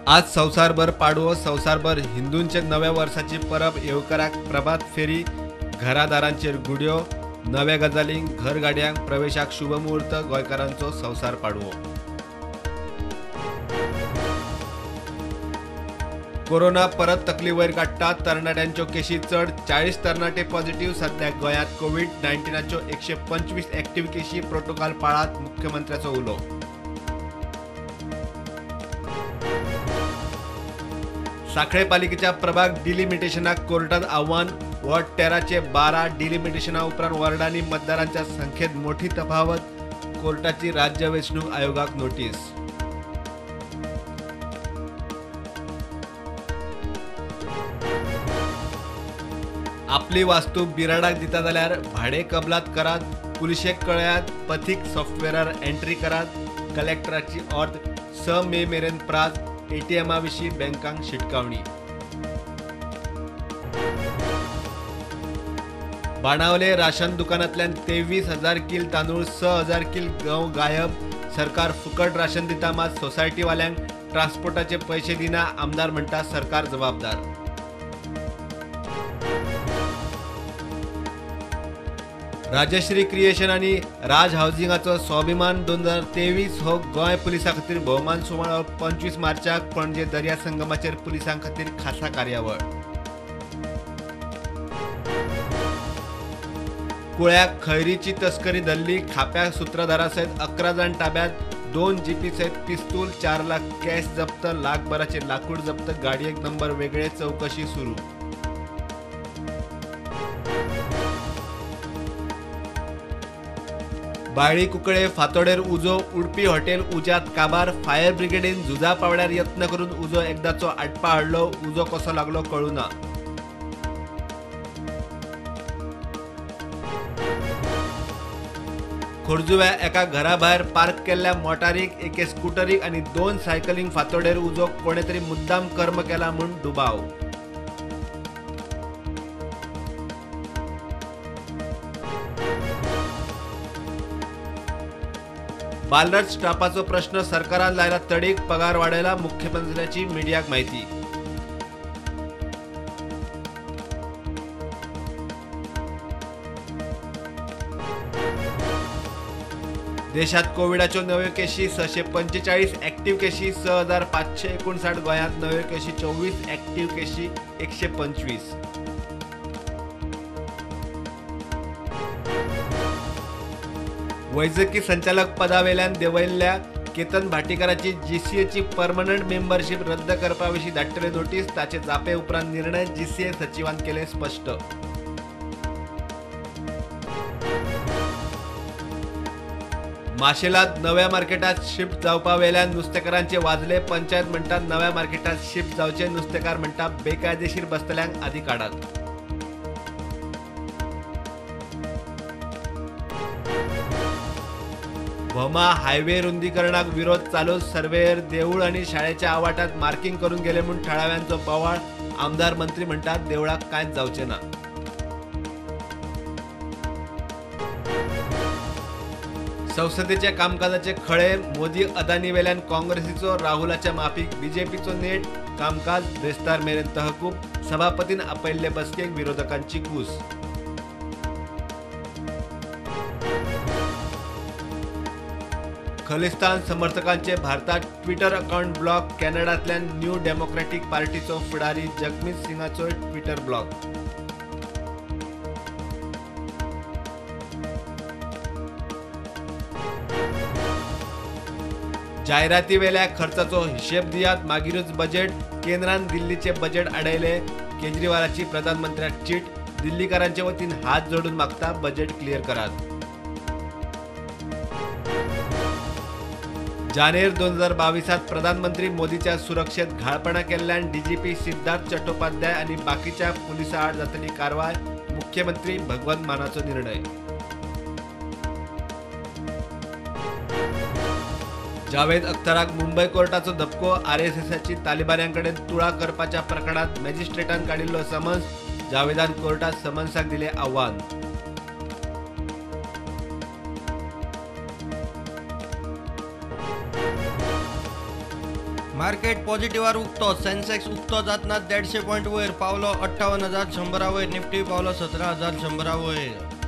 आज संसारभर पाडवो संसारभर हिंदूंचे नव्या वर्षाची परब येवकाराक प्रभात फेरी घरादारांचेर गुड्यो नव्या गजालींक घरगाड्यांक प्रवेशाक शुभ मुहूर्त गोंयकारांचो संसार पाडवो। कोरोना परत तकली वयर काडटा तरणाट्यांच्यो केशी चड 40 तरणाटे पॉझिटिव्ह सध्या गोंयांत कोविड-19च्यो 125 एक्टिव्ह केशी प्रोटोकॉल पाळात मुख्यमंत्र्याचो उलो। सांखळे पालिकेच्या प्रभाग डिलिमिटेशनाक कोर्टात आव्हान वॉर्ड 13चे 12 डिलिमिटेशना उपरांत वॉर्डांनी मतदारांच्या संख्येत मोठी तफावत कोर्टाची राज्य वेंचणूक आयोगाक नोटीस। आपली वास्तू बिराडाक दिता जाल्यार भाडे कबलात करात पुलिशेक कळयात पथीक सॉफ्टवेअरार एंट्री करात कलेक्टराची ऑर्द 6 मे मेरेन प्राज एटीएमा विशीं बँकांक शिटकावणी। बाणावले राशन दुकानांतल्यान 23,000 किल तांदूळ 6,000 किल गंव गायब सरकार फुकट राशन दिता मात सोसायटीवाल्यांक ट्रान्सपोर्टाचे पैसे दिना आमदार म्हणटा सरकार जबाबदार। राजश्री क्रिएशन आणि राज हाऊसिंगाचो स्वाभिमान 2023 हो गोंय पुलिसां खातीर भोवमान सुमाळो 25 मार्चाक पणजे दर्या संगमाचेर पुलिसां खातीर खासा कार्यावळ। कुळ्याक खैरीची तस्करी धरली खाप्या सूत्रधारा सयत 11 जाण ताब्यात 2 जीपी सयत पिस्तूल 4 लाख कॅश जप्त लाखभराचे लाकूड जप्त गाडयेक नंबर वेगळे चौकशी सुरू। बाळी कुंकळे फातोडेर उजो उडपी हॉटेल उज्यांत काबार फायर ब्रिगेडीन झुजा पावड्यार यत्न करून उजो एकदाचो आटपा हाडलो उजो कसो लागलो कळुना। खोर्जुव्या एका घरा भायर पार्क केल्ल्या मोटारीक एके स्कूटरीक आनी 2 सायकलींक फातोडेर उजो कोणे तरी मुद्दाम कर्म केला म्हूण दुबाव। बालरथ स्टाफाचो प्रश्न सरकारान लायला तडीक पगार वाडयला मुख्यमंत्र्याची मिडियाक माहिती। देशात कोविडाच्यो नव्यो केशी 645 एक्टिव्ह केशी 6,559 गोंयांत नव्यो केशी 24 एक्टिव्ह केशी 125। वैजकी संचालक पदावेल्यान देंवयल्ल्या केतन भाटीकाराची जीसीएची परमनंट मेंबरशीप रद्द करपा विशीं धाडटले नोटीस ताचे जापे उपरांत निर्णय जीसीए सचिवान केले स्पष्ट। माशेलात नव्या मार्केटात शिफ्ट जावपा वेल्यान नुस्तेकारांचे वाजले पंचायत म्हणटा नव्या मार्केटात शिफ्ट जावचे नुस्तेकार म्हणटा बेकायदेशीर बसतल्यांक आदी काडात। भोमा हायवे रुंदीकरणाक विरोध चालू सर्वेयर देऊळ आणि शाळेच्या आवाटात मार्किंग करून गेले म्हूण थळाव्यांचो बोवाळ आमदार मंत्री म्हणटात देवळाक कांयच जावचे ना। संसदेच्या कामकाजाचे खळे मोदी अदानी वेल्यान काँग्रेसीचो राहुलाच्या माफीक बीजेपीचो नेट कामकाज बेस्तार मेरेन तहकूब सभापतीन आपयल्ले बसकेक विरोधकांची कूस। खलिस्तान समर्थकांचे भारतात ट्विटर अकाउंट ब्लॉक कॅनडातल्यान न्यू डेमोक्रेटिक पार्टीचो फुडारी जगमीत सिंगाचो ट्विटर ब्लॉक। जायराती वेल्या खर्चाचो हिशेब दियात मागीरूच बजेट केंद्रान दिल्लीचे बजेट आडयले केजरीवालाची प्रधानमंत्र्याक चीट दिल्लीकारांचे वतीन हात जोडून मागता बजेट क्लियर करात। जानेर 2022 प्रधानमंत्री मोदीच्या सुरक्षेत घाळपणा केल्ल्यान डीजीपी सिद्धार्थ चट्टोपाध्याय आणि बाकीच्या पुलिसां आड जातली कारवाय मुख्यमंत्री भगवंत मानाचो निर्णय। जावेद अख्तराक मुंबई कोर्टाचो धपको आरएसएसची तालिबान्यांकडे तुळा करपाच्या प्रकरणात मॅजिस्ट्रेटान काडिल्लो समन्स जावेदान कोर्टात समन्साक दिले आव्हान। मार्केट पॉझिटिव्हवर उगतो. सेन्सेक्स उगतो जातना 150 पॉईंट वयर पावलो 58,100 वयर. निफ्टी पावलो 17,100 वयर.